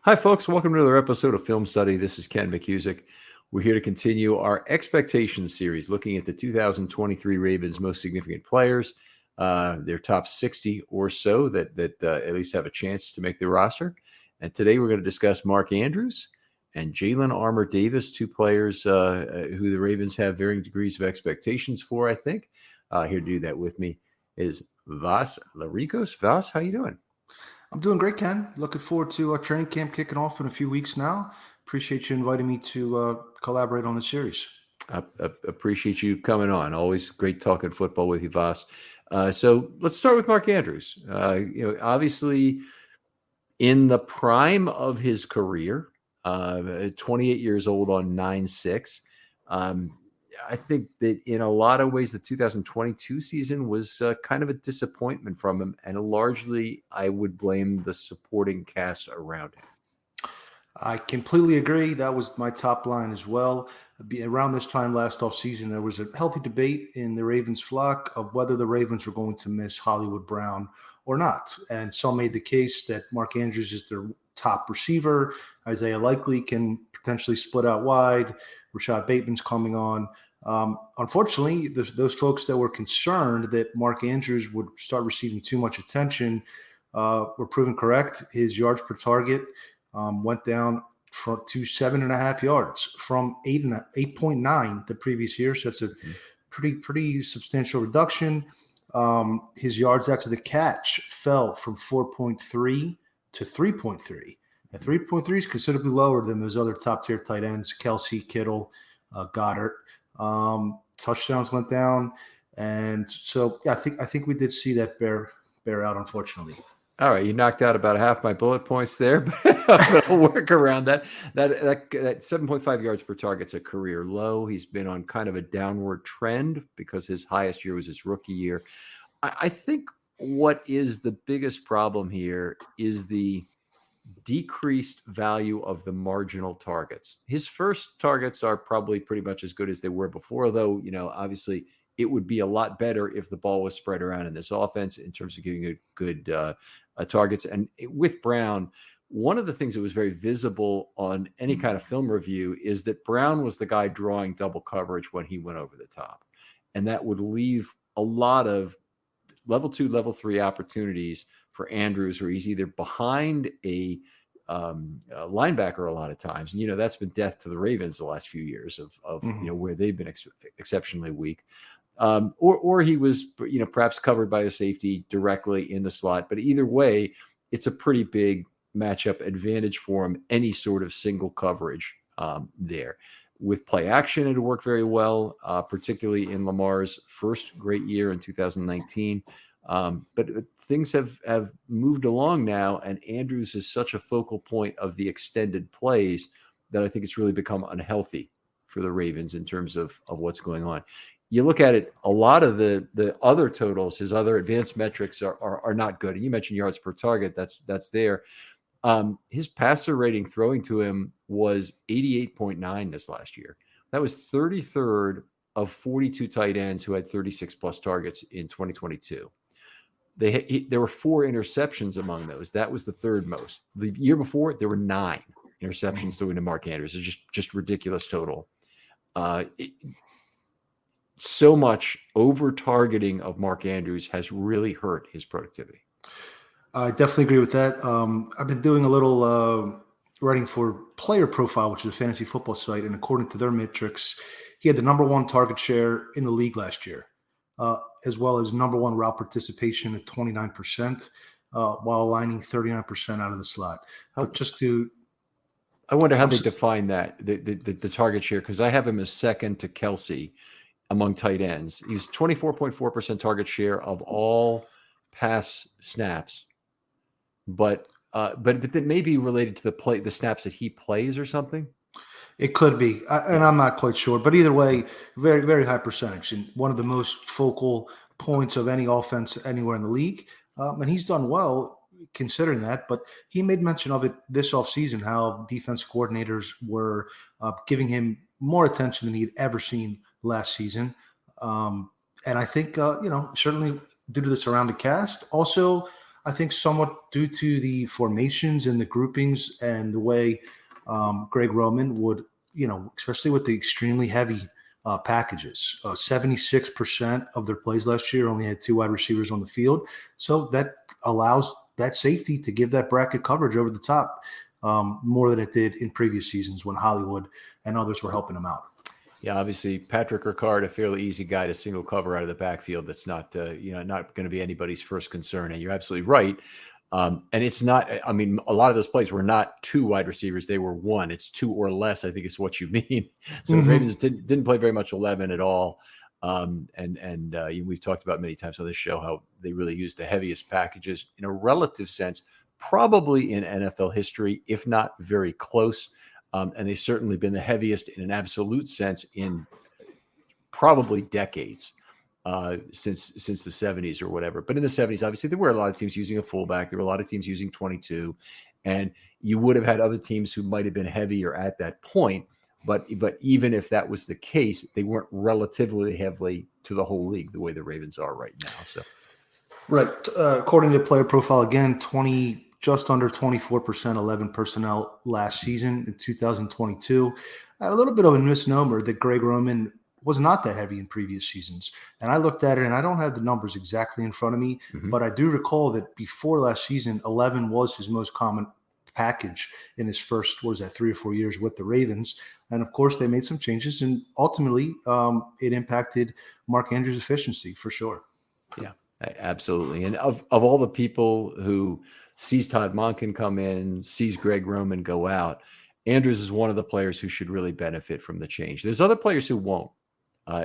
Hi, folks. Welcome to another episode of Film Study. This is Ken McCusick. We're here to continue our expectations series, looking at the 2023 Ravens' most significant players, their top 60 or so that at least have a chance to make the roster. And today we're going to discuss Mark Andrews and Jalen Armour-Davis, two players who the Ravens have varying degrees of expectations for, I think. Here to do that with me is Vas Larikos. Vas, how you doing? I'm doing great, Ken. Looking forward to our training camp kicking off in a few weeks now. Appreciate you inviting me to collaborate on the series. I appreciate you coming on. Always great talking football with you, Vas. So let's start with Mark Andrews. Obviously in the prime of his career, 28 years old on 9/6. I think that in a lot of ways, the 2022 season was kind of a disappointment from him, and largely I would blame the supporting cast around him. I completely agree. That was my top line as well. Around this time last offseason, there was a healthy debate in the Ravens flock of whether the Ravens were going to miss Hollywood Brown or not. And some made the case that Mark Andrews is their top receiver. Isaiah Likely can potentially split out wide. Rashad Bateman's coming on. Unfortunately, those folks that were concerned that Mark Andrews would start receiving too much attention were proven correct. His yards per target went down to 7.5 yards from 8.9 the previous year. So that's a pretty substantial reduction. His yards after the catch fell from 4.3 to 3.3. And 3.3 is considerably lower than those other top tier tight ends, Kelsey, Kittle, Goddard. Touchdowns went down, and so yeah, I think we did see that bear out, unfortunately. All right, you knocked out about half my bullet points there, but I'll work around that. That 7.5 yards per target's a career low. He's been on kind of a downward trend because his highest year was his rookie year. I think what is the biggest problem here is the decreased value of the marginal targets. His first targets are probably pretty much as good as they were before, though, obviously it would be a lot better if the ball was spread around in this offense in terms of getting good targets. And with Brown, one of the things that was very visible on any kind of film review is that Brown was the guy drawing double coverage when he went over the top. And that would leave a lot of level 2, level 3 opportunities for Andrews, where he's either behind a linebacker a lot of times. And, that's been death to the Ravens the last few years of where they've been exceptionally weak. Or he was, perhaps covered by a safety directly in the slot. But either way, it's a pretty big matchup advantage for him, any sort of single coverage there. With play action, it worked very well, particularly in Lamar's first great year in 2019. But things have moved along now, and Andrews is such a focal point of the extended plays that I think it's really become unhealthy for the Ravens in terms of what's going on. You look at it, a lot of the other totals, his other advanced metrics are not good. And you mentioned yards per target, that's there. His passer rating throwing to him was 88.9 this last year. That was 33rd of 42 tight ends who had 36 plus targets in 2022. There were 4 interceptions among those. That was the third most. The year before, there were 9 interceptions thrown to Mark Andrews. It's just ridiculous total. So much over-targeting of Mark Andrews has really hurt his productivity. I definitely agree with that. I've been doing a little writing for Player Profile, which is a fantasy football site, and according to their metrics, he had the number 1 target share in the league last year. As well as number 1 route participation at 29%, while aligning 39% out of the slot. But I wonder how they define that, the target share, because I have him as second to Kelsey among tight ends. He's 24.4% target share of all pass snaps, but that may be related to the snaps that he plays or something. It could be, and I'm not quite sure. But either way, very, very high percentage, and one of the most focal points of any offense anywhere in the league. And he's done well considering that. But he made mention of it this offseason, how defense coordinators were giving him more attention than he had ever seen last season. And I think, certainly due to the surrounding cast. Also, I think somewhat due to the formations and the groupings and the way Greg Roman would, especially with the extremely heavy packages. 76% of their plays last year only had 2 wide receivers on the field. So that allows that safety to give that bracket coverage over the top more than it did in previous seasons when Hollywood and others were helping them out. Yeah, obviously Patrick Ricard, a fairly easy guy to single cover out of the backfield. That's not, not going to be anybody's first concern. And you're absolutely right. And it's not, I mean, a lot of those plays were not 2 wide receivers. They were 1. It's 2 or less, I think is what you mean. So the Ravens didn't play very much 11 at all. We've talked about many times on this show how they really used the heaviest packages in a relative sense, probably in NFL history, if not very close. And they've certainly been the heaviest in an absolute sense in probably decades since the 70s or whatever. But in the 70s, obviously, there were a lot of teams using a fullback. There were a lot of teams using 22. And you would have had other teams who might have been heavier at that point. But even if that was the case, they weren't relatively heavily to the whole league the way the Ravens are right now. So, right. According to player profile, again, just under 24% 11 personnel last season in 2022. A little bit of a misnomer that Greg Roman was not that heavy in previous seasons. And I looked at it, and I don't have the numbers exactly in front of me, but I do recall that before last season, 11 was his most common package in his first, 3 or 4 years with the Ravens. And of course, they made some changes, and ultimately it impacted Mark Andrews' efficiency for sure. Yeah, absolutely. And of all the people who sees Todd Monken come in, sees Greg Roman go out, Andrews is one of the players who should really benefit from the change. There's other players who won't.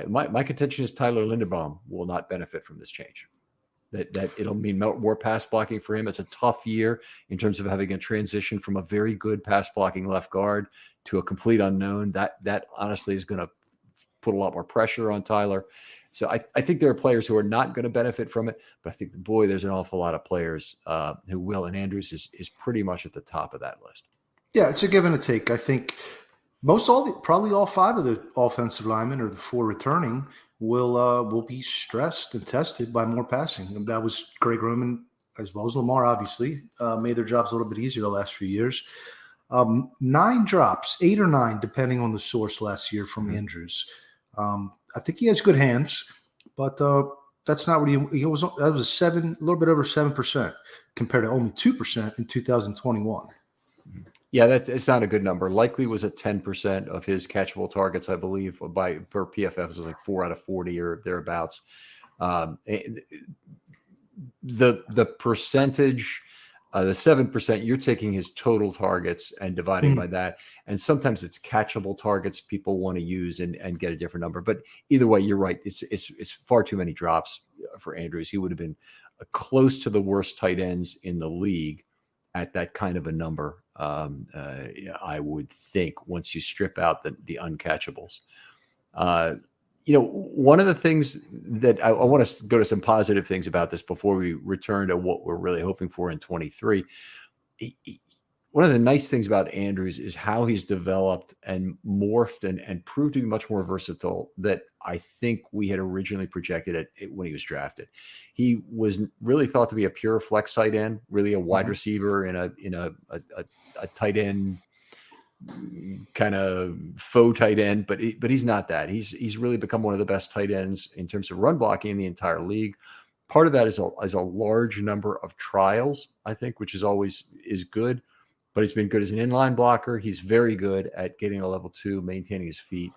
My contention is Tyler Linderbaum will not benefit from this change. That it'll mean more pass blocking for him. It's a tough year in terms of having a transition from a very good pass blocking left guard to a complete unknown. That honestly is going to put a lot more pressure on Tyler. So I think there are players who are not going to benefit from it, but I think, there's an awful lot of players who will, and Andrews is pretty much at the top of that list. Yeah, it's a give and a take. I think probably all 5 of the offensive linemen, or the 4 returning, will be stressed and tested by more passing. And that was Greg Roman as well as Lamar, obviously, made their jobs a little bit easier the last few years. 9 drops, 8 or 9, depending on the source last year from Andrews. I think he has good hands, but that's not what he was. That was a little bit over 7% compared to only 2% in 2021. Yeah, it's not a good number. Likely was at 10% of his catchable targets, I believe, per PFF. It was like 4 out of 40 or thereabouts. The percentage, the 7%, you're taking his total targets and dividing by that. And sometimes it's catchable targets people want to use and get a different number. But either way, you're right. It's far too many drops for Andrews. He would have been close to the worst tight ends in the league at that kind of a number. I would think, once you strip out the uncatchables. One of the things that I want to go to some positive things about this before we return to what we're really hoping for in 23. One of the nice things about Andrews is how he's developed and morphed and proved to be much more versatile that I think we had originally projected it when he was drafted. He was really thought to be a pure flex tight end, really a wide receiver in a tight end, kind of faux tight end, but he's not that. He's really become one of the best tight ends in terms of run blocking in the entire league. Part of that is a large number of trials, I think, which is good. But he's been good as an inline blocker. He's very good at getting a level 2, maintaining his feet,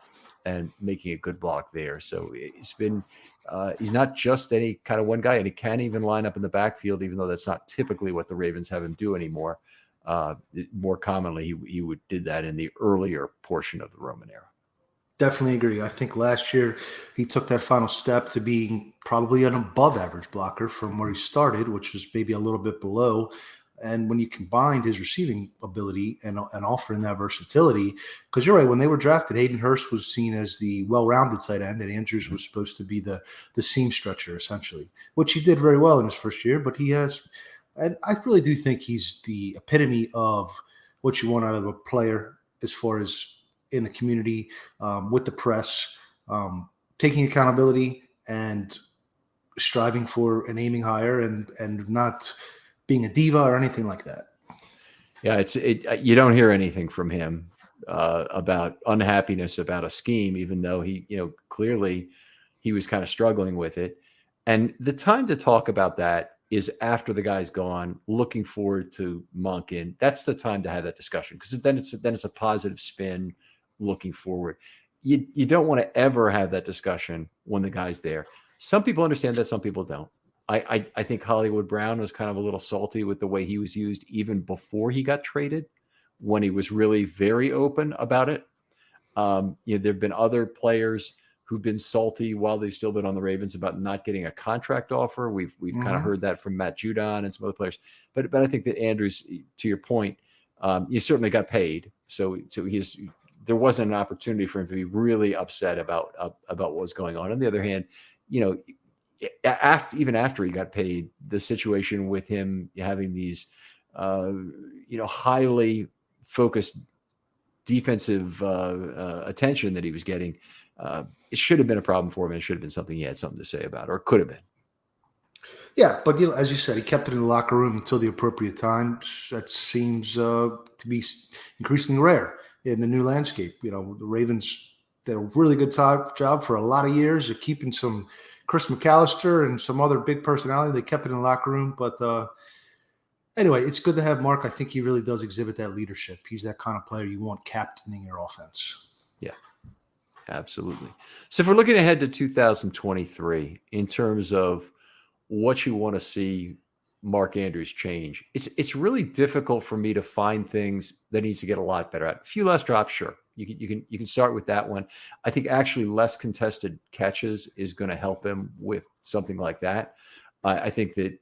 and making a good block there. So he's not just any kind of one guy, and he can even line up in the backfield, even though that's not typically what the Ravens have him do anymore. More commonly, he did that in the earlier portion of the Roman era. Definitely agree. I think last year he took that final step to being probably an above average blocker from where he started, which was maybe a little bit below. And when you combined his receiving ability and offering that versatility, because you're right, when they were drafted, Hayden Hurst was seen as the well-rounded tight end, and Andrews was supposed to be the seam stretcher, essentially, which he did very well in his first year. But and I really do think he's the epitome of what you want out of a player as far as in the community, with the press, taking accountability and striving for and aiming higher and not being a diva or anything like that. Yeah, you don't hear anything from him about unhappiness about a scheme, even though he, clearly he was kind of struggling with it. And the time to talk about that is after the guy's gone, looking forward to Monk in. That's the time to have that discussion, because then it's a positive spin looking forward. You don't want to ever have that discussion when the guy's there. Some people understand that, some people don't. I think Hollywood Brown was kind of a little salty with the way he was used even before he got traded, when he was really very open about it. There have been other players who've been salty while they've still been on the Ravens about not getting a contract offer. We've kind of heard that from Matt Judon and some other players. But I think that Andrews, to your point, he certainly got paid. So there wasn't an opportunity for him to be really upset about what was going on. On the other hand, even after he got paid, the situation with him having these, highly focused defensive attention that he was getting, it should have been a problem for him. And it should have been something he had something to say about, or could have been. Yeah, but as you said, he kept it in the locker room until the appropriate time. That seems to be increasingly rare in the new landscape. The Ravens did a really good job for a lot of years of keeping some Chris McAllister and some other big personality. They kept it in the locker room. But anyway, it's good to have Mark. I think he really does exhibit that leadership. He's that kind of player you want captaining your offense. Yeah, absolutely. So if we're looking ahead to 2023 in terms of what you want to see Mark Andrews change, it's really difficult for me to find things that needs to get a lot better at. A few less drops, sure. You can start with that one. I think actually less contested catches is going to help him with something like that. I think that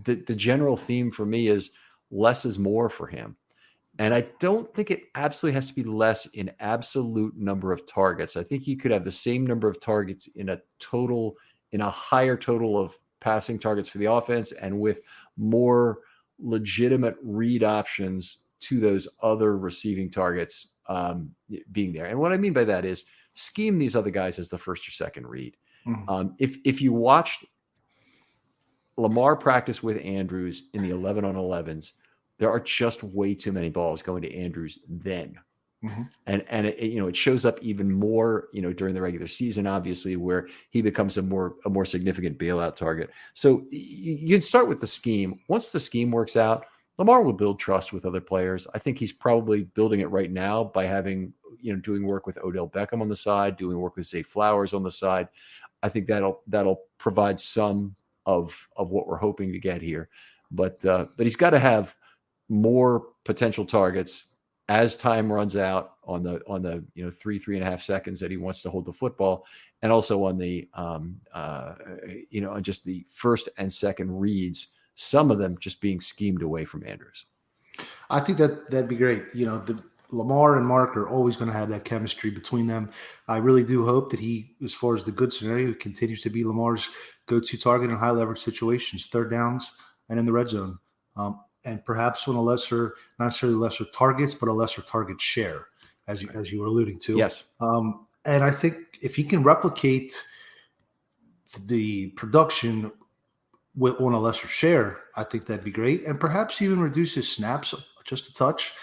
the general theme for me is less is more for him. And I don't think it absolutely has to be less in absolute number of targets. I think you could have the same number of targets in a higher total of passing targets for the offense, and with more legitimate read options to those other receiving targets being there. And what I mean by that is scheme these other guys as the first or second read. Mm-hmm. If you watched Lamar practice with Andrews in the 11 on 11s, there are just way too many balls going to Andrews then. Mm-hmm. And it shows up even more, during the regular season, obviously, where he becomes a more significant bailout target. So you can start with the scheme. Once the scheme works out, Lamar will build trust with other players. I think he's probably building it right now by having, doing work with Odell Beckham on the side, doing work with Zay Flowers on the side. I think that'll provide some of what we're hoping to get here. But he's got to have more potential targets as time runs out on the 3.5 seconds that he wants to hold the football, and also on the on just the first and second reads, some of them just being schemed away from Andrews. I think that'd be great. The Lamar and Mark are always going to have that chemistry between them. I really do hope that he, as far as the good scenario, continues to be Lamar's go-to target in high leverage situations, third downs, and in the red zone. And perhaps on not necessarily lesser targets, but a lesser target share, as you were alluding to. Yes. And I think if he can replicate the production on a lesser share, I think that'd be great. And perhaps even reduce his snaps just a touch.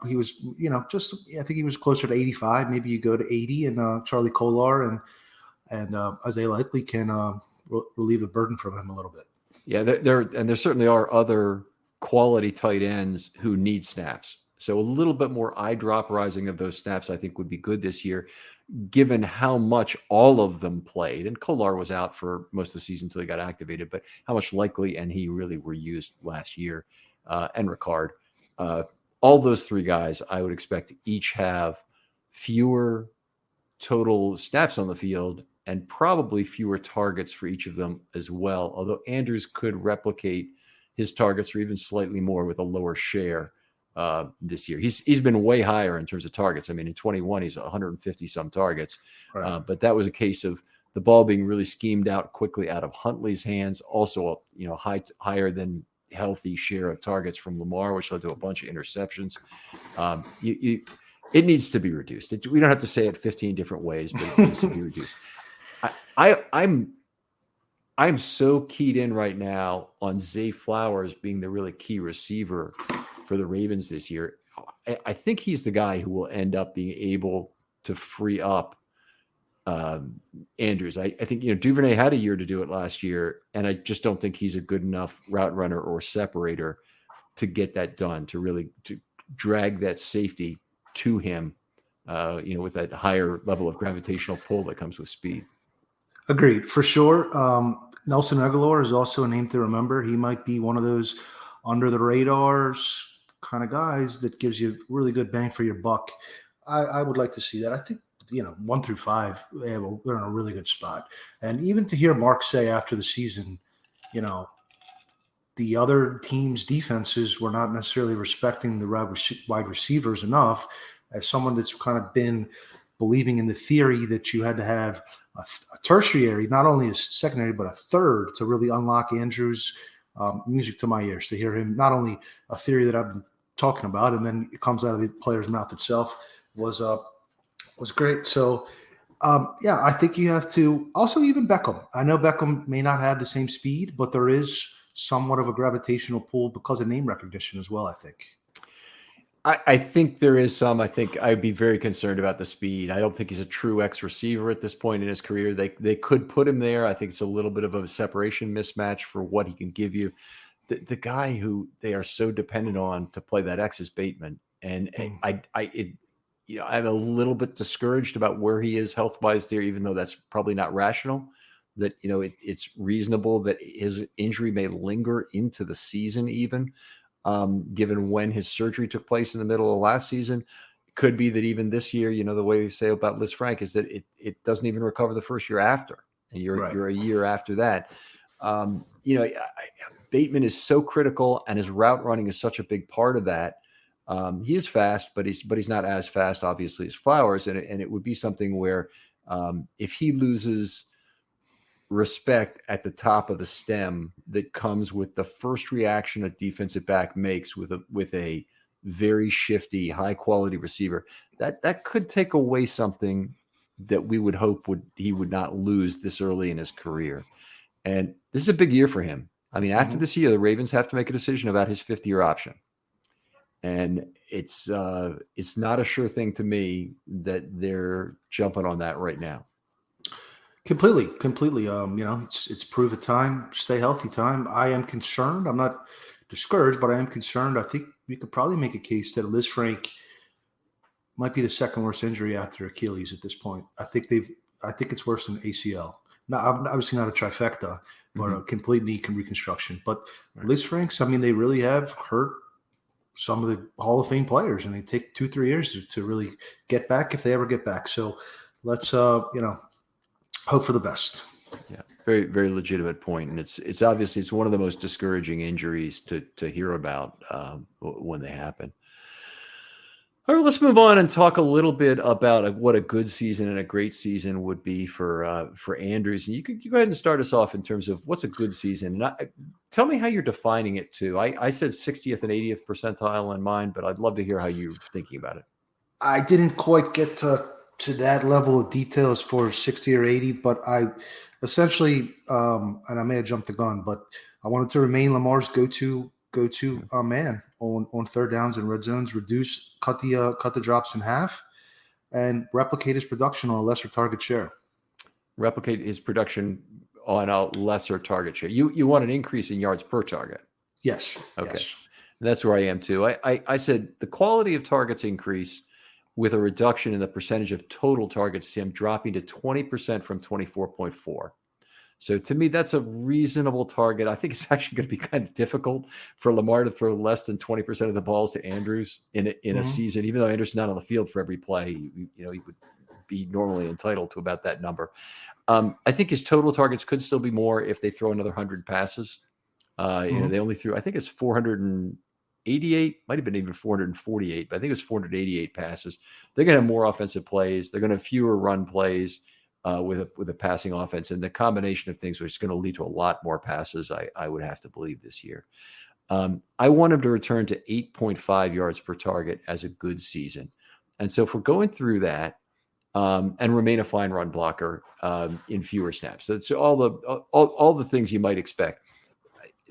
He was, I think he was closer to 85. Maybe you go to 80, and Charlie Kolar and Isaiah Likely can relieve the burden from him a little bit. Yeah, there certainly are other quality tight ends who need snaps. So a little bit more eyedropperizing of those snaps, I think, would be good this year, given how much all of them played. And Kolar was out for most of the season until he got activated, but how much Likely and he really were used last year, and Ricard. All those three guys, I would expect to each have fewer total snaps on the field and probably fewer targets for each of them as well. Although Andrews could replicate his targets or even slightly more with a lower share this year. He's been way higher in terms of targets. I mean, in 21, he's 150 some targets, right. But that was a case of the ball being really schemed out quickly out of Huntley's hands. Also, higher than healthy share of targets from Lamar, which led to a bunch of interceptions. It needs to be reduced. We don't have to say it 15 different ways, but it needs to be reduced. I'm so keyed in right now on Zay Flowers being the really key receiver for the Ravens this year. I think he's the guy who will end up being able to free up Andrews. I think, Duvernay had a year to do it last year, and I just don't think he's a good enough route runner or separator to get that done, to really to drag that safety to him, with that higher level of gravitational pull that comes with speed. Agreed, for sure. Nelson Aguilar is also a name to remember. He might be one of those under the radars kind of guys that gives you really good bang for your buck. I would like to see that. I think 1 through 5, we're in a really good spot. And even to hear Mark say after the season, the other team's defenses were not necessarily respecting the wide receivers enough. As someone that's kind of been believing in the theory that you had to have a tertiary, not only a secondary, but a third to really unlock Andrews, music to my ears to hear him, not only a theory that I've been talking about, and then it comes out of the player's mouth itself, was great. So, I think you have to also, even Beckham. I know Beckham may not have the same speed, but there is somewhat of a gravitational pull because of name recognition as well, I think. I think there is some. I think I'd be very concerned about the speed. I don't think he's a true X receiver at this point in his career. They could put him there. I think it's a little bit of a separation mismatch for what he can give you. The guy who they are so dependent on to play that X is Bateman, and I'm a little bit discouraged about where he is health-wise there, even though that's probably not rational. That it's reasonable that his injury may linger into the season, even. Given when his surgery took place in the middle of last season. It could be that even this year, the way they say about Liz Frank is that it doesn't even recover the first year after, and you're a year after that. Bateman is so critical, and his route running is such a big part of that. He is fast, but he's not as fast, obviously, as Flowers, and it would be something where if he loses respect at the top of the stem that comes with the first reaction a defensive back makes with a very shifty, high quality receiver, that could take away something that we would hope he would not lose this early in his career. And this is a big year for him. I mean, after this year, the Ravens have to make a decision about his 5th-year option. And it's not a sure thing to me that they're jumping on that right now. Completely. It's prove it time, stay healthy time. I am concerned. I'm not discouraged, but I am concerned. I think we could probably make a case that Liz Frank might be the second worst injury after Achilles at this point. I think it's worse than ACL. Now, obviously not a trifecta, but a complete knee reconstruction. But Liz Franks, they really have hurt some of the Hall of Fame players, and they take 2-3 years to really get back if they ever get back. So let's hope for the best. Yeah, very, very legitimate point. And it's obviously one of the most discouraging injuries to hear about when they happen. All right, let's move on and talk a little bit about what a good season and a great season would be for Andrews. And you go ahead and start us off in terms of what's a good season. And tell me how you're defining it too. I said 60th and 80th percentile in mine, but I'd love to hear how you're thinking about it. I didn't quite get to that level of detail as far as 60 or 80, but I essentially, and I may have jumped the gun, but I wanted to remain Lamar's go-to man on third downs and red zones, cut the drops in half, and replicate his production on a lesser target share. Replicate his production on a lesser target share. You want an increase in yards per target? Yes. Okay. Yes. That's where I am too. I said the quality of targets increase with a reduction in the percentage of total targets to him dropping to 20% from 24.4. So to me, that's a reasonable target. I think it's actually going to be kind of difficult for Lamar to throw less than 20% of the balls to Andrews in a season, even though Andrews is not on the field for every play. He would be normally entitled to about that number. I think his total targets could still be more if they throw another 100 passes. They only threw, I think it's 488, might have been even 448, but I think it was 488 passes. They're going to have more offensive plays. They're going to have fewer run plays with a passing offense. And the combination of things is going to lead to a lot more passes, I would have to believe, this year. I want him to return to 8.5 yards per target as a good season. And so if we're going through that, and remain a fine run blocker in fewer snaps. So it's all the things you might expect.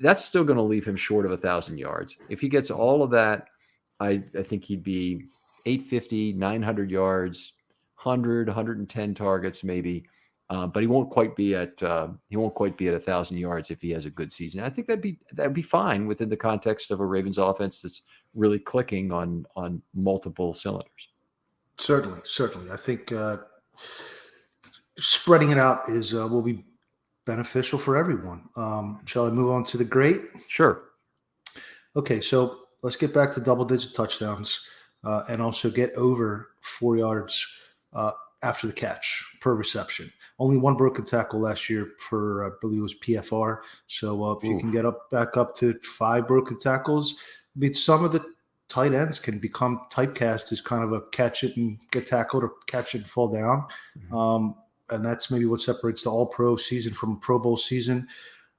That's still going to leave him short of 1,000 yards. If he gets all of that, I think he'd be 850, 900 yards, 100, 110 targets maybe. But he won't quite be at 1,000 yards if he has a good season. I think that'd be fine within the context of a Ravens offense that's really clicking on multiple cylinders. Certainly. I think spreading it out will be beneficial for everyone. Shall I move on to the great? Sure. Okay, so let's get back to double-digit touchdowns and also get over 4 yards after the catch per reception. Only one broken tackle last year for, I believe it was PFR. So if you can get back up to 5 broken tackles, I mean, some of the tight ends can become typecast as kind of a catch it and get tackled or catch it and fall down. Mm-hmm. And that's maybe what separates the All-Pro season from a Pro Bowl season.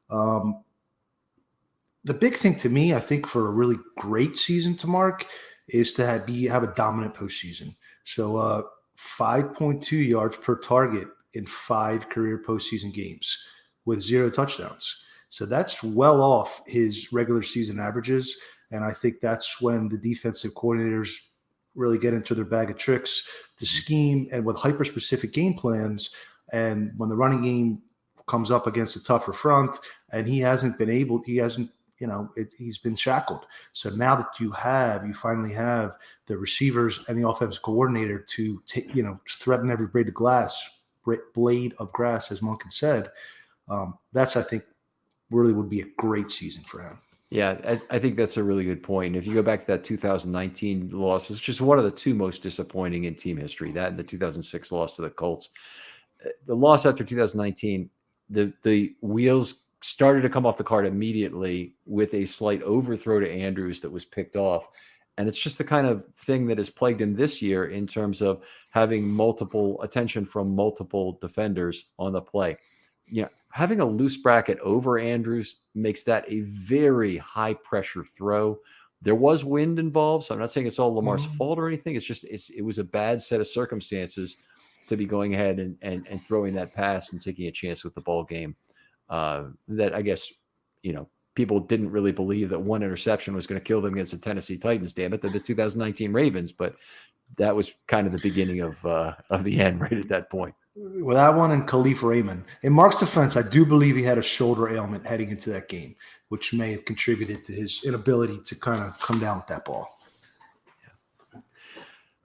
The big thing to me, I think, for a really great season to mark is to have a dominant postseason. So 5.2 yards per target in 5 career postseason games with 0 touchdowns. So that's well off his regular season averages. And I think that's when the defensive coordinators really get into their bag of tricks to scheme and with hyper-specific game plans. And when the running game comes up against a tougher front and he's been shackled. So now that you finally have the receivers and the offensive coordinator to threaten every blade of grass, as Monken said, that's, I think, really would be a great season for him. Yeah, I think that's a really good point. If you go back to that 2019 loss, it's just one of the 2 most disappointing in team history, that and the 2006 loss to the Colts. The loss after 2019, the wheels started to come off the cart immediately with a slight overthrow to Andrews that was picked off. And it's just the kind of thing that has plagued him this year in terms of having multiple attention from multiple defenders on the play. Having a loose bracket over Andrews makes that a very high pressure throw. There was wind involved, so I'm not saying it's all Lamar's fault or anything. It's just it was a bad set of circumstances to be going ahead and throwing that pass and taking a chance with the ball game. That I guess people didn't really believe that one interception was going to kill them against the Tennessee Titans. Damn it, the 2019 Ravens, but that was kind of the beginning of the end right at that point. With that one and Khalif Raymond. In Mark's defense, I do believe he had a shoulder ailment heading into that game, which may have contributed to his inability to kind of come down with that ball. Yeah.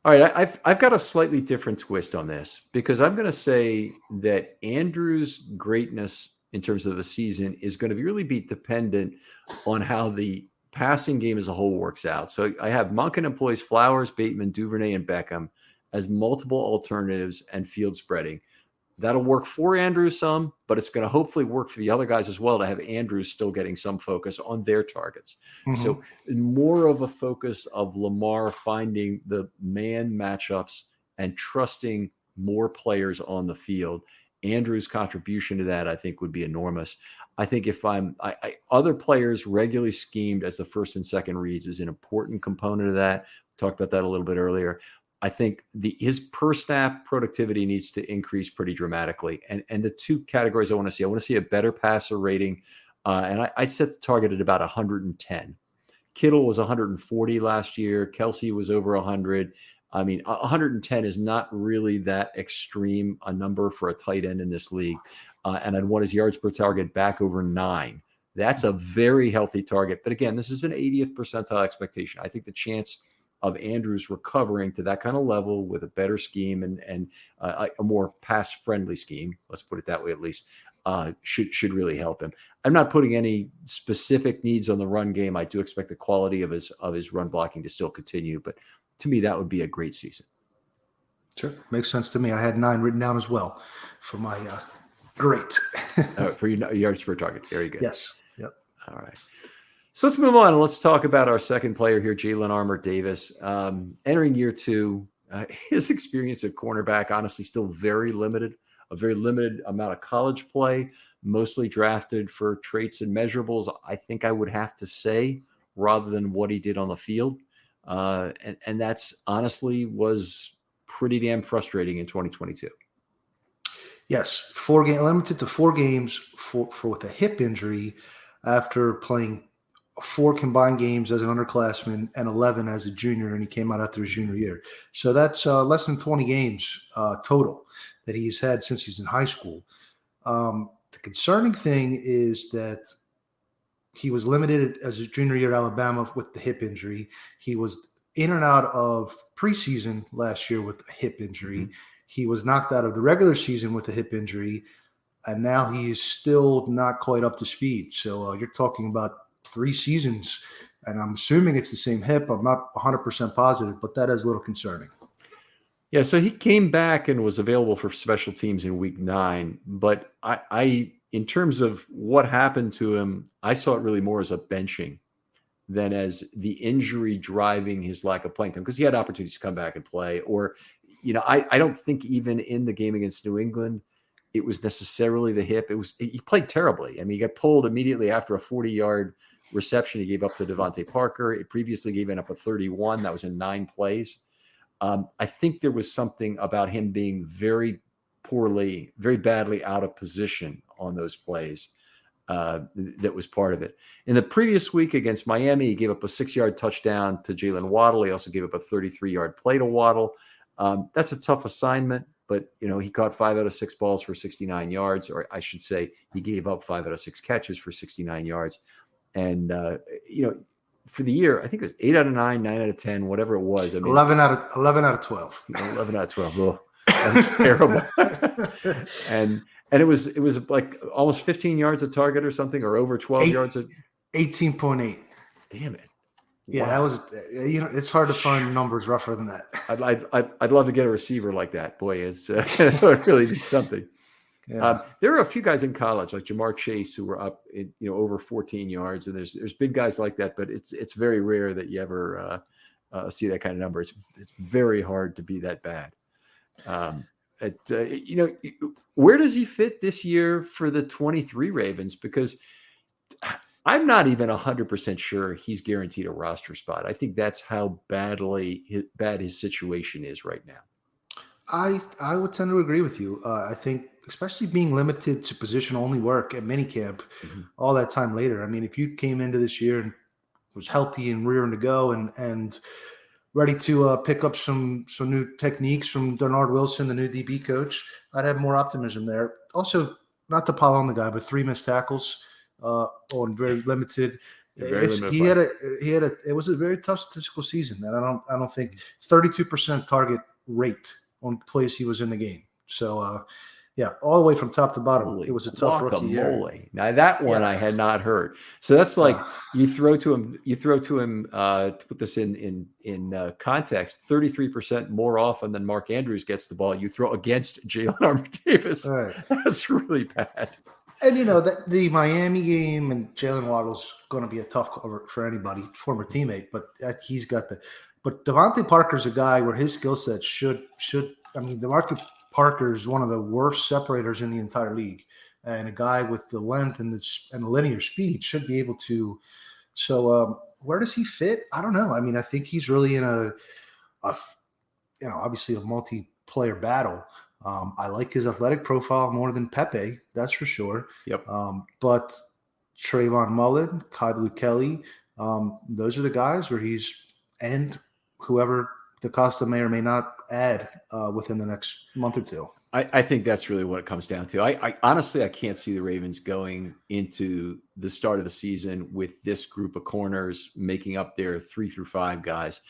All right, I've got a slightly different twist on this because I'm going to say that Andrews' greatness in terms of the season is going to really be dependent on how the passing game as a whole works out. So I have Monken employs Flowers, Bateman, Duvernay, and Beckham as multiple alternatives and field spreading. That'll work for Andrews some, but it's going to hopefully work for the other guys as well to have Andrews still getting some focus on their targets. Mm-hmm. So more of a focus of Lamar finding the man matchups and trusting more players on the field. Andrews' contribution to that, I think, would be enormous. I think if other players regularly schemed as the first and second reads is an important component of that. We talked about that a little bit earlier. I think his per snap productivity needs to increase pretty dramatically. And the 2 categories I want to see a better passer rating. And I set the target at about 110. Kittle was 140 last year. Kelsey was over 100. I mean, 110 is not really that extreme a number for a tight end in this league. And I'd want his yards per target back over 9. That's a very healthy target. But again, this is an 80th percentile expectation. I think the chance of Andrews recovering to that kind of level with a better scheme and a more pass-friendly scheme, let's put it that way at least, should really help him. I'm not putting any specific needs on the run game. I do expect the quality of his run blocking to still continue, but to me, that would be a great season. Sure. Makes sense to me. I had 9 written down as well for my great. For your yards per target. Very good. Yes. Yep. All right. So let's move on and let's talk about our second player here, Jalen Armour-Davis. Entering year 2, his experience at cornerback, honestly, still very limited, a very limited amount of college play, mostly drafted for traits and measurables, I think I would have to say, rather than what he did on the field. And that's honestly was pretty damn frustrating in 2022. Yes, 4 game limited to 4 games for with a hip injury after playing 4 combined games as an underclassman and 11 as a junior, and he came out after his junior year. So that's less than 20 games total that he's had since he's in high school. The concerning thing is that he was limited as a junior year at Alabama with the hip injury. He was in and out of preseason last year with a hip injury. Mm-hmm. He was knocked out of the regular season with a hip injury, and now he's still not quite up to speed. So you're talking about 3 seasons, and I'm assuming it's the same hip. I'm not 100% positive, but that is a little concerning. Yeah, so he came back and was available for special teams in week 9, but I in terms of what happened to him, I saw it really more as a benching than as the injury driving his lack of playing time, because he had opportunities to come back and play. Or, I don't think even in the game against New England, it was necessarily the hip. He played terribly. I mean, he got pulled immediately after a 40-yard reception he gave up to Devontae Parker. It previously gave up a 31. That was in 9 plays. I think there was something about him being very badly out of position on those plays that was part of it. In the previous week against Miami, he gave up a 6-yard touchdown to Jalen Waddle. He also gave up a 33-yard play to Waddle. That's a tough assignment, but he caught 5 out of 6 balls for 69 yards, or I should say he gave up 5 out of 6 catches for 69 yards. And, for the year, I think it was 8 out of 9, 9 out of 10, whatever it was. I mean, 11 out of 12. 11 out of 12. Oh, that's terrible. and it was like almost 15 yards a target or something, or over 12 yards. 18.8. Damn it. Yeah, That was, it's hard to find numbers rougher than that. I'd love to get a receiver like that. Boy, it would really be something. Yeah. There are a few guys in college like Jamar Chase who were up over 14 yards, and there's big guys like that, but it's very rare that you ever see that kind of number. It's very hard to be that bad. Where does he fit this year for the 23 Ravens? Because I'm not even 100% sure he's guaranteed a roster spot. I think that's how bad his situation is right now. I would tend to agree with you. I think, especially being limited to position-only work at minicamp all that time later. I mean, if you came into this year and was healthy and rearing to go and ready to pick up some new techniques from Bernard Wilson, the new DB coach, I'd have more optimism there. Also, not to pile on the guy, but 3 missed tackles on very limited. It was a very tough statistical season, and I don't think 32% target rate on plays he was in the game. So, all the way from top to bottom, it was a tough rookie year. Now that one I had not heard. So that's like you throw to him. To put this in context, 33% more often than Mark Andrews gets the ball. You throw against Jalen Armour-Davis. Right. That's really bad. And the Miami game and Jalen Waddle's going to be a tough cover for anybody, former teammate. But he's got But Devontae Parker's a guy where his skill set should. I mean, DeMarcus Parker is one of the worst separators in the entire league, and a guy with the length and the linear speed should be able to. So, where does he fit? I don't know. I mean, I think he's really in obviously a multiplayer battle. I like his athletic profile more than Pepe, that's for sure. Yep. But Trayvon Mullen, Kai Blue Kelly, those are the guys where and whoever DaCosta may or may not add within the next month or two. I think that's really what it comes down to. I honestly, I can't see the Ravens going into the start of the season with this group of corners making up their 3 through 5 guys.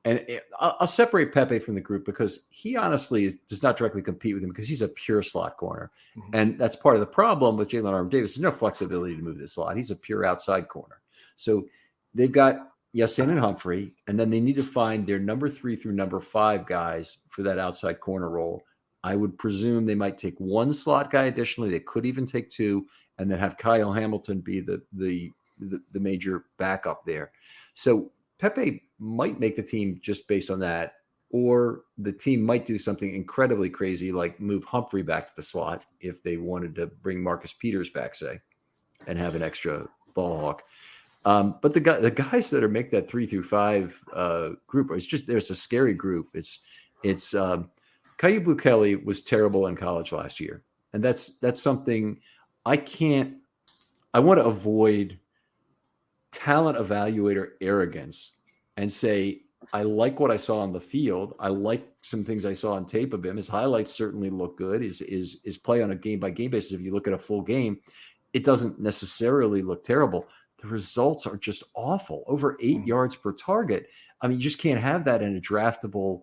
And I'll separate Pepe from the group because he honestly does not directly compete with him because he's a pure slot corner. Mm-hmm. And that's part of the problem with Jalen Armour-Davis. There's no flexibility to move the slot. He's a pure outside corner. So they've got Yasin and Humphrey, and then they need to find their number 3 through number 5 guys for that outside corner role. I would presume they might take 1 slot guy additionally. They could even take 2, and then have Kyle Hamilton be the major backup there. So Pepe might make the team just based on that, or the team might do something incredibly crazy like move Humphrey back to the slot if they wanted to bring Marcus Peters back, say, and have an extra ball hawk. But the guys that make that 3 through 5 group, there's a scary group. It's Caillou Blue Kelly was terrible in college last year. And that's something I want to avoid talent evaluator arrogance and say, I like what I saw on the field. I like some things I saw on tape of him. His highlights certainly look good. His play on a game by game basis, if you look at a full game, it doesn't necessarily look terrible. The results are just awful. Over 8 yards per target. I mean, you just can't have that in a draftable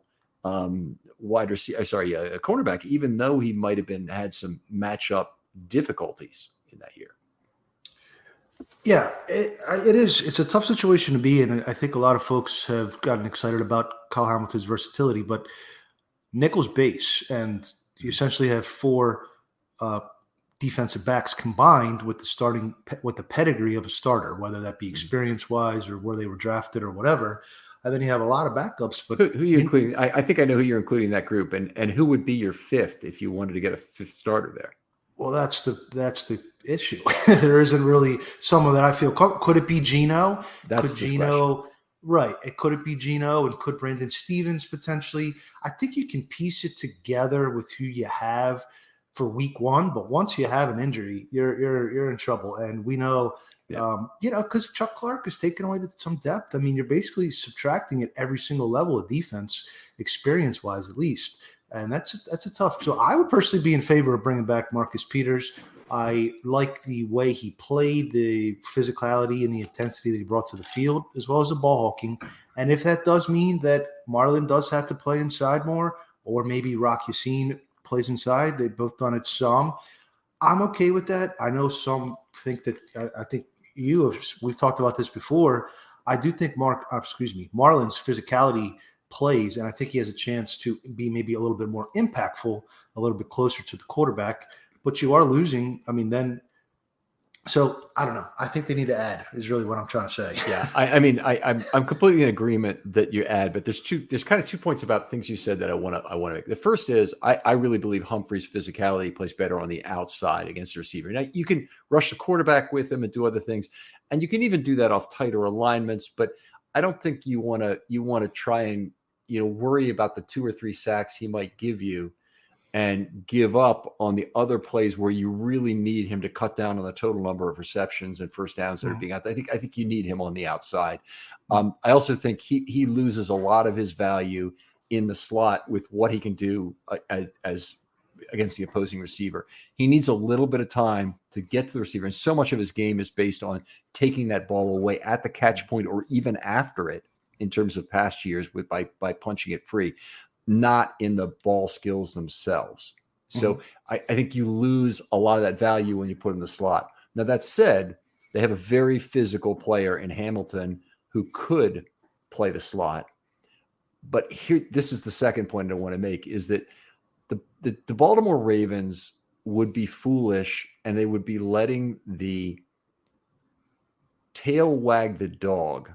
wide receiver. Sorry, a cornerback, even though he might have had some matchup difficulties in that year. Yeah, it is. It's a tough situation to be in. I think a lot of folks have gotten excited about Kyle Hamilton's versatility, but nickel's base, and you essentially have 4 defensive backs combined with the pedigree of a starter, whether that be experience-wise or where they were drafted or whatever. And then you have a lot of backups. But who are you including? I think I know who you're including in that group, and who would be your 5th if you wanted to get a 5th starter there? Well, that's the issue. There isn't really someone that I feel. Could it be Geno? That's the question. Right. Could it be Geno, and could Brandon Stevens potentially? I think you can piece it together with who you have for week 1. But once you have an injury, you're in trouble. And we know, because Chuck Clark is taking away some depth. I mean, you're basically subtracting at every single level of defense, experience-wise at least. And that's a tough. So I would personally be in favor of bringing back Marcus Peters. I like the way he played, the physicality and the intensity that he brought to the field, as well as the ball hawking. And if that does mean that Marlon does have to play inside more, or maybe Rock Ya-Sin plays inside, they've both done it some, I'm okay with that. I know some think that I think we've talked about this before. I do think Marlon's physicality plays, and I think he has a chance to be maybe a little bit more impactful, a little bit closer to the quarterback. But you are losing. I mean, so I don't know. I think they need to add. Is really what I'm trying to say. Yeah, I'm completely in agreement that you add, but there's kind of 2 points about things you said that I want to make. The first is I really believe Humphrey's physicality plays better on the outside against the receiver. Now you can rush the quarterback with him and do other things, and you can even do that off tighter alignments. But I don't think you want to try and worry about the 2 or 3 sacks he might give you and give up on the other plays where you really need him to cut down on the total number of receptions and first downs that are being out. I think you need him on the outside. I also think he loses a lot of his value in the slot with what he can do as against the opposing receiver. He needs a little bit of time to get to the receiver, and so much of his game is based on taking that ball away at the catch point or even after it in terms of past years by punching it free, not in the ball skills themselves. So I think you lose a lot of that value when you put him in the slot. Now, that said, they have a very physical player in Hamilton who could play the slot. But this is the second point I want to make, is that the Baltimore Ravens would be foolish, and they would be letting the tail wag the dog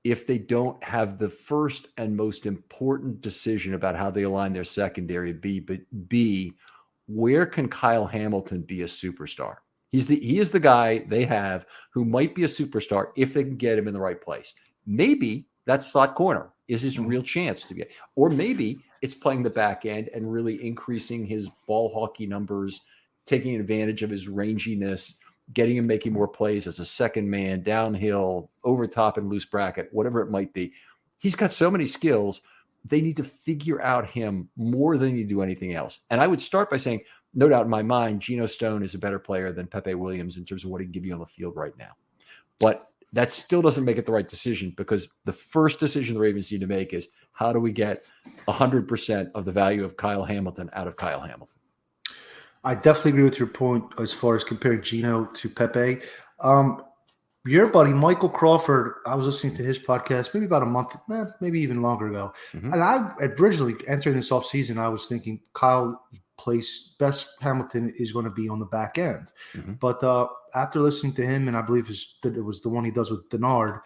if they don't have the first and most important decision about how they align their secondary be where can Kyle Hamilton be a superstar? He is the guy they have who might be a superstar if they can get him in the right place. Maybe that slot corner is his real chance to get, or maybe it's playing the back end and really increasing his ball hockey numbers, taking advantage of his ranginess, getting him making more plays as a second man, downhill, over top and loose bracket, whatever it might be. He's got so many skills. They need to figure out him more than you do anything else. And I would start by saying, no doubt in my mind, Geno Stone is a better player than Pepe Williams in terms of what he can give you on the field right now. But that still doesn't make it the right decision, because the first decision the Ravens need to make is, how do we get 100% of the value of Kyle Hamilton out of Kyle Hamilton? I definitely agree with your point as far as comparing Geno to Pepe. Your buddy Michael Crawford, I was listening to his podcast maybe about a month, maybe even longer ago. And I originally, entering this offseason, I was thinking Kyle plays best Hamilton is going to be on the back end. But after listening to him, and I believe it was the one he does with Denard,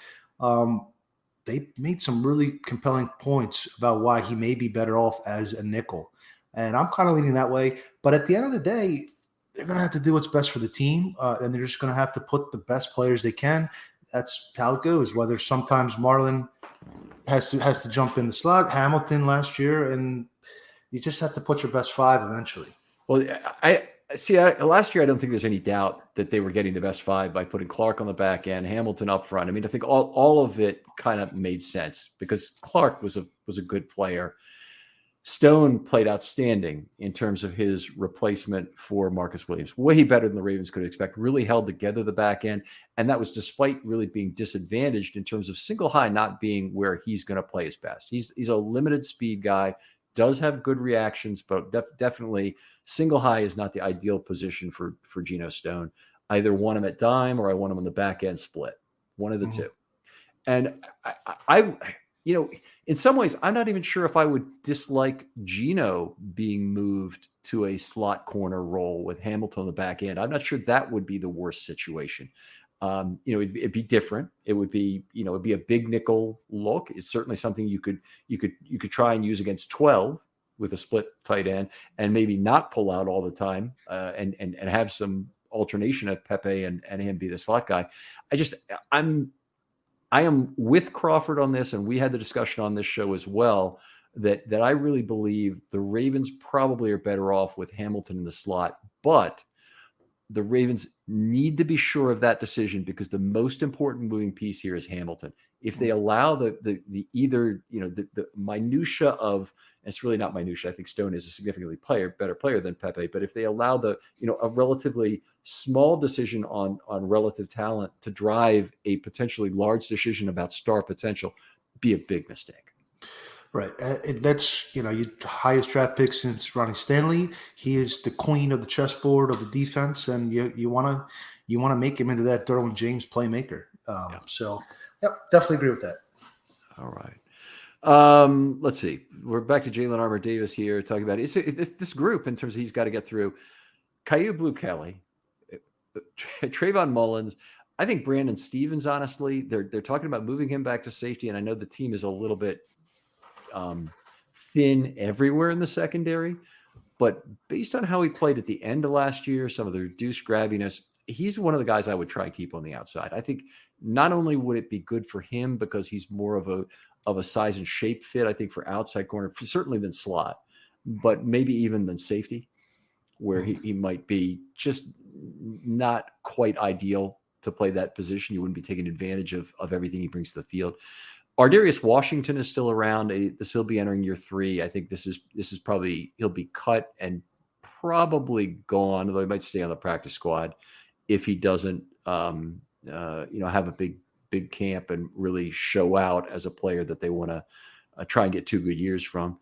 they made some really compelling points about why he may be better off as a nickel. And I'm kind of leaning that way. But at the end of the day, they're going to have to do what's best for the team, and they're just going to have to put the best players they can. That's how it goes, whether sometimes Marlon has to jump in the slot, Hamilton last year, and You just have to put your best five eventually. Well, I see. Last year, I don't think there's any doubt that they were getting the best five by putting Clark on the back end, Hamilton up front. I mean, I think all of it kind of made sense because Clark was a good player. Stone played outstanding in terms of his replacement for Marcus Williams. Way better than the Ravens could expect. Really held together the back end. And that was despite really being disadvantaged in terms of single high not being where he's going to play his best. He's a limited speed guy, does have good reactions, but definitely single high is not the ideal position for Geno Stone. I either want him at dime or I want him on the back end split. One of the two. And I in some ways, I'm not even sure if I would dislike Geno being moved to a slot corner role with Hamilton on the back end. I'm not sure that would be the worst situation. It'd be different. It would be, it'd be a big nickel look. It's certainly something you could try and use against 12 with a split tight end and maybe not pull out all the time and have some alternation of Pepe and him be the slot guy. I am with Crawford on this, and we had the discussion on this show as well, that I really believe the Ravens probably are better off with Hamilton in the slot, but the Ravens need to be sure of that decision because the most important moving piece here is Hamilton. If they allow the minutia of, and it's really not minutia. I think Stone is a significantly better player than Pepe, but if they allow a relatively small decision on relative talent to drive a potentially large decision about star potential, be a big mistake. Right. That's, your highest draft pick since Ronnie Stanley. He is the queen of the chessboard of the defense, and you want to make him into that Derwin James playmaker. So, definitely agree with that. All right. Let's see. We're back to Jalen Armour-Davis here, talking about this group in terms of he's got to get through. Kyu Blue Kelly, Trayvon Mullins. I think Brandon Stevens, honestly, they're talking about moving him back to safety, and I know the team is a little bit thin everywhere in the secondary, but based on how he played at the end of last year, some of the reduced grabbiness, he's one of the guys I would try to keep on the outside. I think not only would it be good for him because he's more of a size and shape fit, I think, for outside corner, certainly than slot, but maybe even than safety, where he might be just not quite ideal to play that position. You wouldn't be taking advantage of everything he brings to the field. Ardarius Washington is still around. He'll be entering year 3. I think this is probably, he'll be cut and probably gone, although he might stay on the practice squad if he doesn't, have a big camp and really show out as a player that they want to try and get 2 good years from.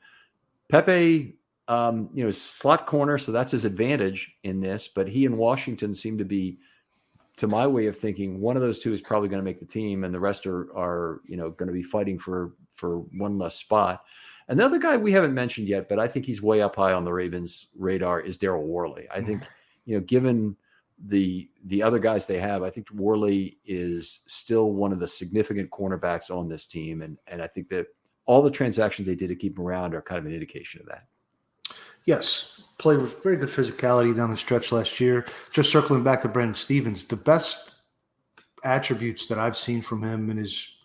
Pepe, slot corner, so that's his advantage in this, but he and Washington seem to be, to my way of thinking, one of those two is probably going to make the team, and the rest are going to be fighting for one less spot. And the other guy we haven't mentioned yet, but I think he's way up high on the Ravens' radar, is Daryl Worley. I think, given the other guys they have, I think Worley is still one of the significant cornerbacks on this team, and I think that all the transactions they did to keep him around are kind of an indication of that. Yes, played with very good physicality down the stretch last year. Just circling back to Brandon Stevens, the best attributes that I've seen from him in his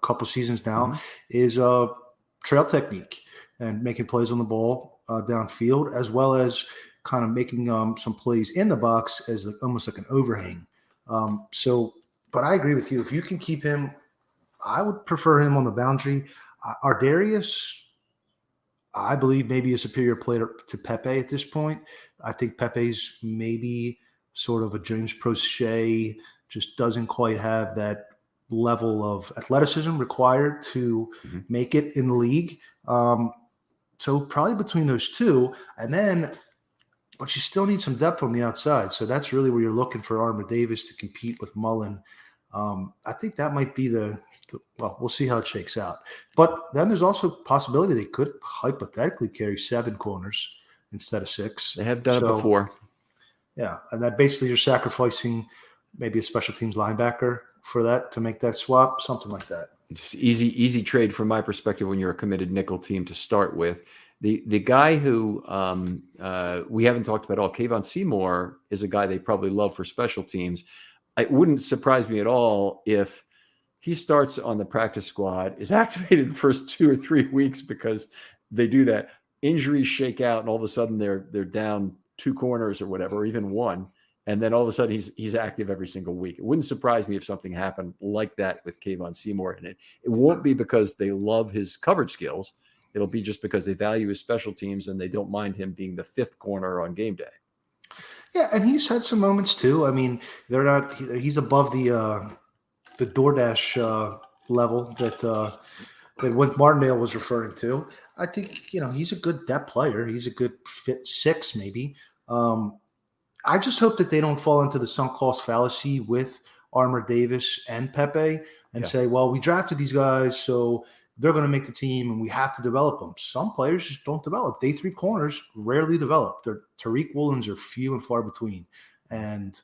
couple seasons now is trail technique and making plays on the ball downfield, as well as kind of making some plays in the box as almost like an overhang. But I agree with you. If you can keep him, I would prefer him on the boundary. Ardarius, I believe, maybe a superior player to Pepe at this point. I think Pepe's maybe sort of a James Prochet, just doesn't quite have that level of athleticism required to make it in the league. So probably between those two. But you still need some depth on the outside. So that's really where you're looking for Armour-Davis to compete with Mullen. I think that might be we'll see how it shakes out. But then there's also a possibility they could hypothetically carry 7 corners instead of 6. They have done it before. Yeah, and that basically you're sacrificing maybe a special teams linebacker for that to make that swap, something like that. It's easy trade from my perspective when you're a committed nickel team to start with. The guy who we haven't talked about at all, Kayvon Seymour, is a guy they probably love for special teams. It wouldn't surprise me at all if he starts on the practice squad, is activated the first 2 or 3 weeks because they do that, injuries shake out, and all of a sudden they're down two corners or whatever, or even one, and then all of a sudden he's active every single week. It wouldn't surprise me if something happened like that with Kayvon Seymour, and it won't be because they love his coverage skills. It'll be just because they value his special teams and they don't mind him being the fifth corner on game day. Yeah, and he's had some moments too. I mean, they're not. He's above the DoorDash level that Wink Martindale was referring to. I think he's a good depth player. He's a good fit six, maybe. I just hope that they don't fall into the sunk cost fallacy with Armour-Davis and Pepe and say, well, we drafted these guys, so they're going to make the team and we have to develop them. Some players just don't develop. Day three corners rarely develop. Their Tariq Woolens are few and far between. And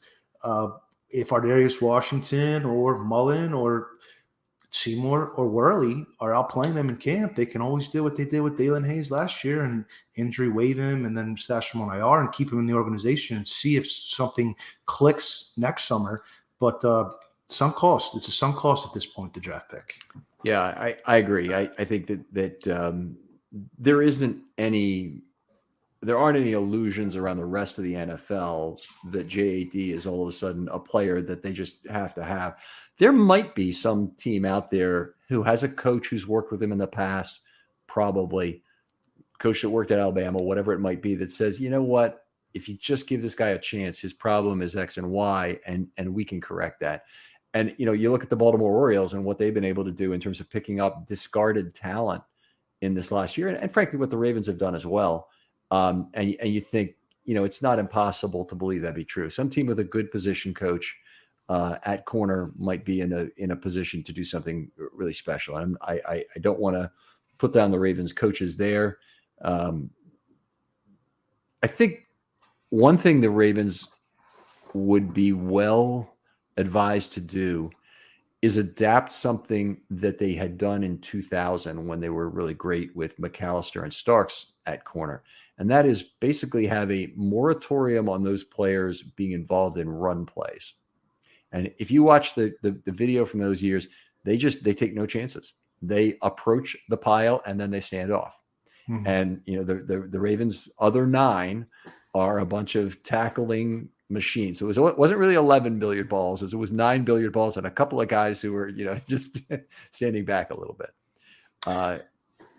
if Ardarius Washington or Mullen or Seymour or Worley are out playing them in camp, they can always do what they did with Dalen Hayes last year and injury waive him and then stash him on IR and keep him in the organization and see if something clicks next summer. But sunk cost. It's a sunk cost at this point, the draft pick. Yeah, I agree. I think that there aren't any illusions around the rest of the NFL that JAD is all of a sudden a player that they just have to have. There might be some team out there who has a coach who's worked with him in the past, probably coach that worked at Alabama, whatever it might be, that says, you know what, if you just give this guy a chance, his problem is X and Y, and we can correct that. And, you look at the Baltimore Orioles and what they've been able to do in terms of picking up discarded talent in this last year. And frankly, what the Ravens have done as well. And you think, it's not impossible to believe that'd be true. Some team with a good position coach at corner might be in a position to do something really special. And I don't want to put down the Ravens coaches there. I think one thing the Ravens would be well advised to do is adapt something that they had done in 2000 when they were really great with McAllister and Starks at corner. And that is basically have a moratorium on those players being involved in run plays. And if you watch the video from those years, they take no chances. They approach the pile and then they stand off. Mm-hmm. And, the Ravens' other 9 are a bunch of tackling machine. So it wasn't really 11 billiard balls, as it was 9 billiard balls and a couple of guys who were, just standing back a little bit.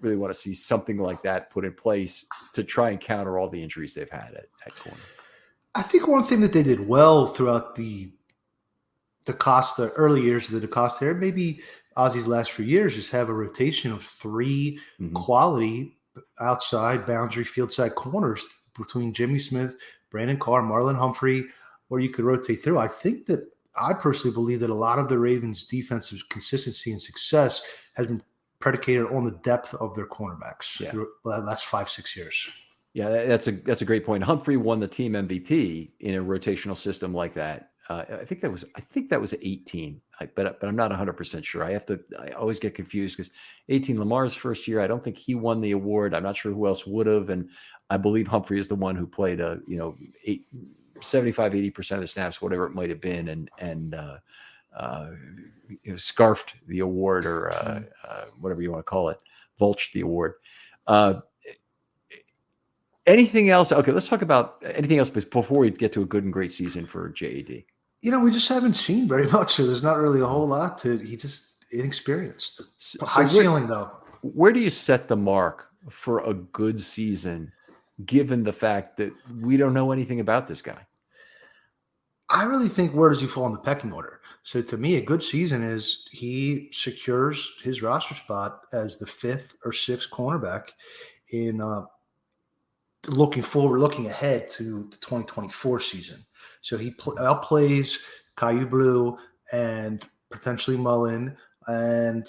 Really want to see something like that put in place to try and counter all the injuries they've had at corner. I think one thing that they did well throughout the early years of the DeCosta era, maybe Ozzy's last few years, is have a rotation of 3 quality outside boundary field side corners between Jimmy Smith, Brandon Carr, Marlon Humphrey, or you could rotate through. I personally believe that a lot of the Ravens' defensive consistency and success has been predicated on the depth of their cornerbacks through the last 5-6 years. Yeah, that's a great point. Humphrey won the team MVP in a rotational system like that. I think that was 18, but I'm not 100% sure. I always get confused because 18 Lamar's first year, I don't think he won the award. I'm not sure who else would have, and I believe Humphrey is the one who played 75-80% of the snaps, whatever it might have been, and scarfed the award or whatever you want to call it, vultured the award. Anything else? Okay, let's talk about anything else before we get to a good and great season for JAD. We just haven't seen very much. So there's not really a whole lot he just inexperienced. High ceiling, though. Where do you set the mark for a good season, given the fact that we don't know anything about this guy? I really think, where does he fall in the pecking order? So to me, a good season is he secures his roster spot as the 5th or 6th cornerback in looking ahead to the 2024 season. So he outplays Caillou Blue and potentially Mullen and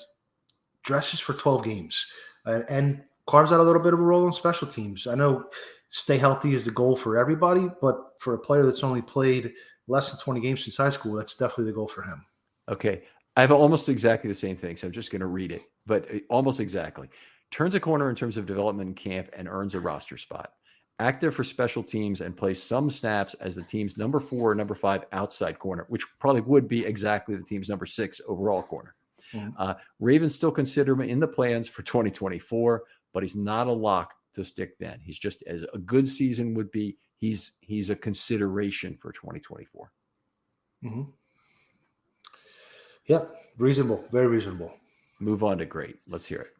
dresses for 12 games and carves out a little bit of a role on special teams. I know stay healthy is the goal for everybody, but for a player that's only played less than 20 games since high school, that's definitely the goal for him. Okay. I have almost exactly the same thing, so I'm just going to read it, but almost exactly. Turns a corner in terms of development in camp and earns a roster spot. Active for special teams and plays some snaps as the team's number 4 or number 5 outside corner, which probably would be exactly the team's number 6 overall corner. Mm-hmm. Ravens still consider him in the plans for 2024, but he's not a lock to stick then. He's just, as a good season would be, he's a consideration for 2024. Mm-hmm. Yeah, reasonable, very reasonable. Move on to great. Let's hear it.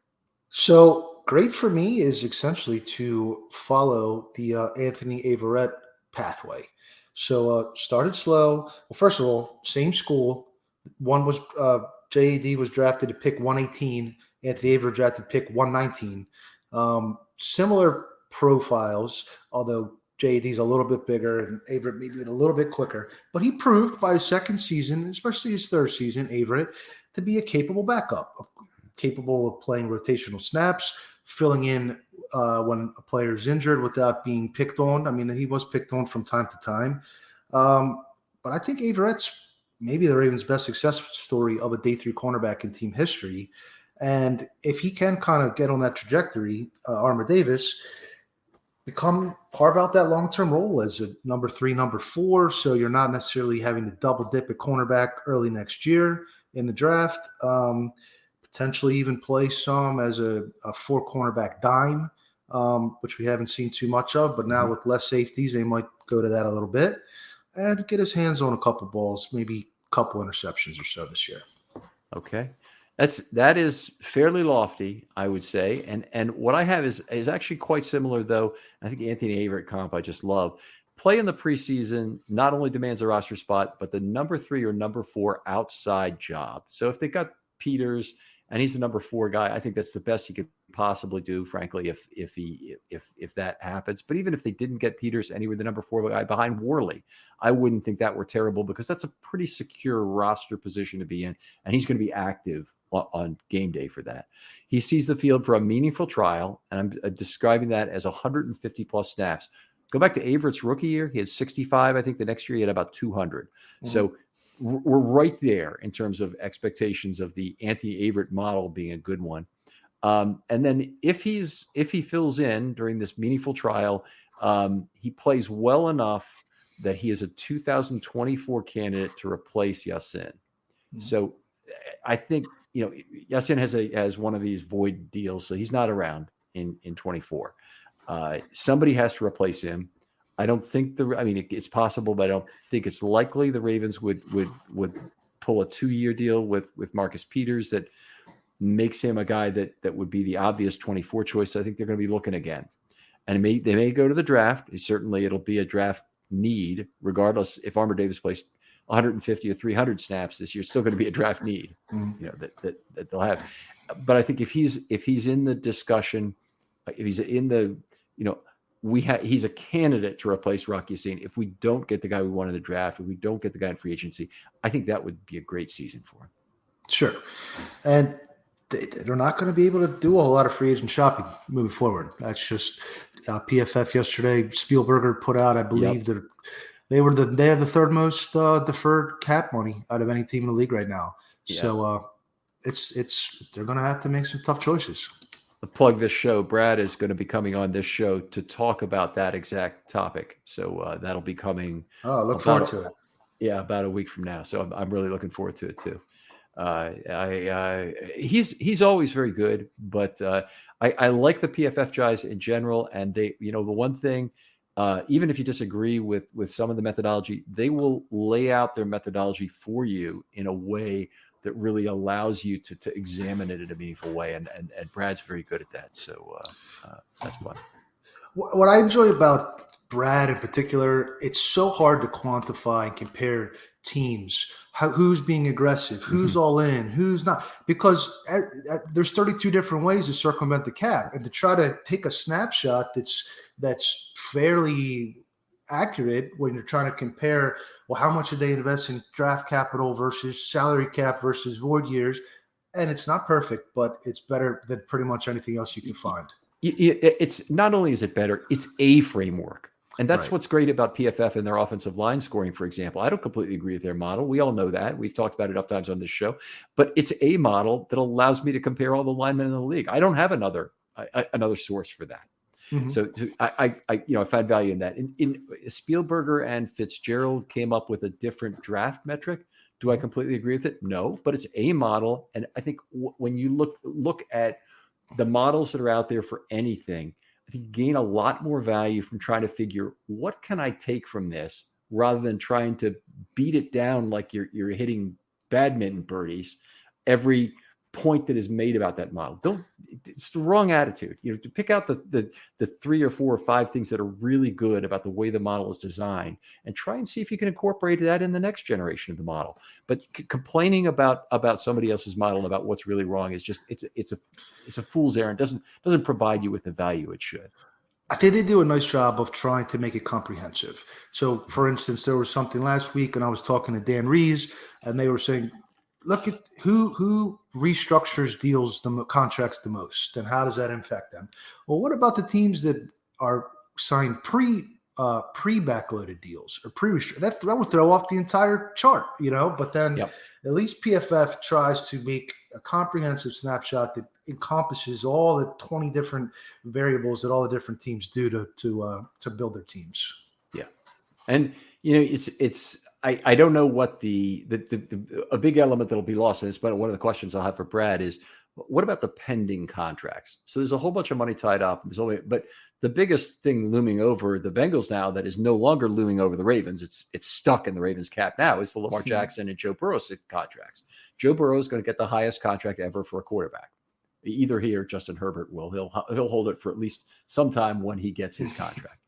So great for me is essentially to follow the Anthony Averett pathway. So started slow. Well, first of all, same school. One was JAD was drafted to pick 118. Anthony Averett drafted pick 119. Similar profiles, although JAD's a little bit bigger and Averett maybe a little bit quicker. But he proved by his second season, especially his third season, Averett, to be a capable backup, capable of playing rotational snaps, filling in when a player is injured without being picked on. I mean, he was picked on from time to time. But I think Averett's maybe the Ravens' best success story of a day 3 cornerback in team history. And if he can kind of get on that trajectory, Armour-Davis, carve out that long-term role as a number 3, number 4, so you're not necessarily having to double dip at cornerback early next year in the draft. Potentially even play some as a 4 cornerback dime, which we haven't seen too much of. But now with less safeties, they might go to that a little bit and get his hands on a couple balls, maybe a couple interceptions or so this year. Okay. That is fairly lofty, I would say. And what I have is actually quite similar, though. I think Anthony Averett comp I just love. Play in the preseason not only demands a roster spot, but the number 3 or number 4 outside job. So if they got Peters and he's the number 4 guy, I think that's the best he could possibly do, frankly, if that happens. But even if they didn't get Peters and he were the number 4 guy behind Worley, I wouldn't think that were terrible, because that's a pretty secure roster position to be in, and he's going to be active on game day for that. He sees the field for a meaningful trial, and I'm describing that as 150 plus snaps. Go back to Averett's rookie year. He had 65. I think the next year he had about 200. Mm-hmm. So we're right there in terms of expectations of the Anthony Averett model being a good one. And then if he fills in during this meaningful trial, he plays well enough that he is a 2024 candidate to replace Yasin. Mm-hmm. So I think, Yasin has one of these void deals, so he's not around in 24. Somebody has to replace him. I don't think it's possible, but I don't think it's likely the Ravens would pull a 2-year deal with Marcus Peters that makes him a guy that would be the obvious 24 choice. So I think they're going to be looking again, and they may go to the draft. Certainly, it'll be a draft need, regardless if Armour-Davis plays 150 or 300 snaps this year. It's still going to be a draft need, that they'll have. But I think if he's in the discussion, if he's in the, he's a candidate to replace Rock Ya-Sin. If we don't get the guy we want in the draft, if we don't get the guy in free agency, I think that would be a great season for him. Sure. And they're not going to be able to do a whole lot of free agent shopping moving forward. That's just PFF yesterday. Spielberger put out, I believe, that they have the third most deferred cap money out of any team in the league right now. Yeah. So they're going to have to make some tough choices. To plug this show, Brad is going to be coming on this show to talk about that exact topic. So that'll be coming. Oh, look forward to it. Yeah, about a week from now. So I'm really looking forward to it too. He's always very good, but I like the PFF guys in general. And they, the one thing, even if you disagree with some of the methodology, they will lay out their methodology for you in a way that really allows you to examine it in a meaningful way. And Brad's very good at that. So that's fun. What I enjoy about Brad in particular, it's so hard to quantify and compare teams, who's being aggressive, who's all in, who's not, because there's 32 different ways to circumvent the cap, and to try to take a snapshot that's fairly accurate when you're trying to compare, well, how much did they invest in draft capital versus salary cap versus void years, and it's not perfect, but it's better than pretty much anything else you can find. It's not only is it better, it's a framework. And that's right. What's great about PFF and their offensive line scoring, for example. I don't completely agree with their model. We all know that. We've talked about it enough times on this show. But it's a model that allows me to compare all the linemen in the league. I don't have another source for that. Mm-hmm. So I find value in that. In Spielberger and Fitzgerald came up with a different draft metric. Do I completely agree with it? No, but it's a model. And I think when you look at the models that are out there for anything, I I think you gain a lot more value from trying to figure what can I take from this rather than trying to beat it down like you're hitting badminton birdies every point that is made about that model. It's the wrong attitude. To pick out the 3 or 4 or 5 things that are really good about the way the model is designed and try and see if you can incorporate that in the next generation of the model. But complaining about somebody else's model and about what's really wrong is just it's a fool's errand. Doesn't provide you with the value it should. I think they do a nice job of trying to make it comprehensive. So, for instance, there was something last week, and I was talking to Dan Rees, and they were saying, look at who restructures deals, contracts the most, and how does that impact them? Well, what about the teams that are signed pre-backloaded deals or that would throw off the entire chart, But then at least PFF tries to make a comprehensive snapshot that encompasses all the 20 different variables that all the different teams do to build their teams. Yeah, and it's. I don't know what a big element that'll be lost in this, but one of the questions I'll have for Brad is, what about the pending contracts? So there's a whole bunch of money tied up. But the biggest thing looming over the Bengals now that is no longer looming over the Ravens, it's stuck in the Ravens cap now, is the Lamar Jackson and Joe Burrow contracts. Joe Burrow is going to get the highest contract ever for a quarterback. Either he or Justin Herbert will. He'll hold it for at least some time when he gets his contract.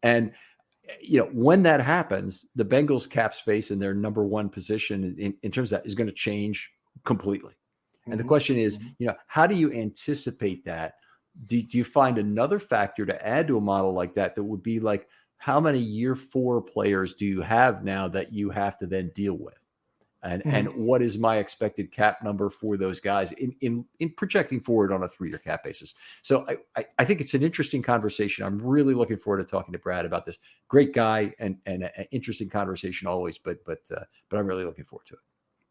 And when that happens, the Bengals cap space in their number one position in terms of that is going to change completely. And the question is, how do you anticipate that? Do you find another factor to add to a model like that would be like, how many year 4 players do you have now that you have to then deal with? And what is my expected cap number for those guys in projecting forward on a 3-year cap basis? So I think it's an interesting conversation. I'm really looking forward to talking to Brad about this. Great guy and an interesting conversation always, but I'm really looking forward to it.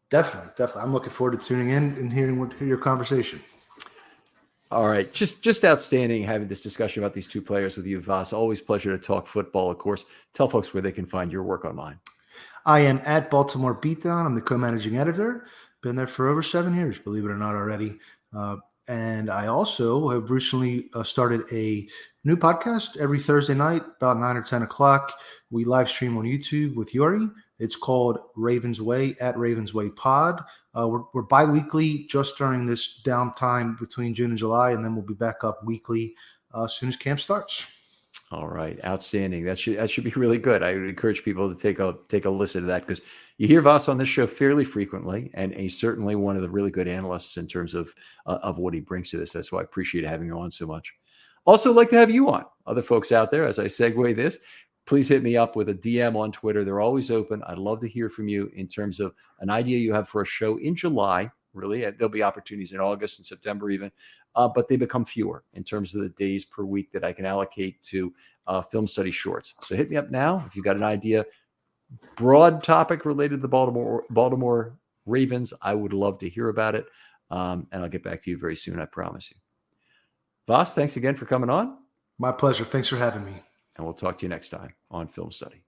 Definitely. I'm looking forward to tuning in and hearing your conversation. All right. Just outstanding having this discussion about these 2 players with you, Vas. Always pleasure to talk football, of course. Tell folks where they can find your work online. I am at Baltimore Beatdown. I'm the co-managing editor. Been there for over 7 years, believe it or not already. And I also have recently started a new podcast every Thursday night, about 9 or 10 o'clock. We live stream on YouTube with Yuri. It's called Ravens Way, at Ravens Way Pod. We're bi-weekly just during this downtime between June and July, and then we'll be back up weekly as soon as camp starts. All right. Outstanding. That should be really good. I would encourage people to take a listen to that, because you hear Vas on this show fairly frequently, and he's certainly one of the really good analysts in terms of what he brings to this. That's why I appreciate having you on so much. Also like to have you on. Other folks out there, as I segue this, please hit me up with a DM on Twitter. They're always open. I'd love to hear from you in terms of an idea you have for a show in July. Really, there'll be opportunities in August and September even, but they become fewer in terms of the days per week that I can allocate to film study shorts. So hit me up now if you've got an idea, broad topic related to the Baltimore Ravens. I would love to hear about it, and I'll get back to you very soon, I promise you. Vas, thanks again for coming on. My pleasure. Thanks for having me. And we'll talk to you next time on Film Study.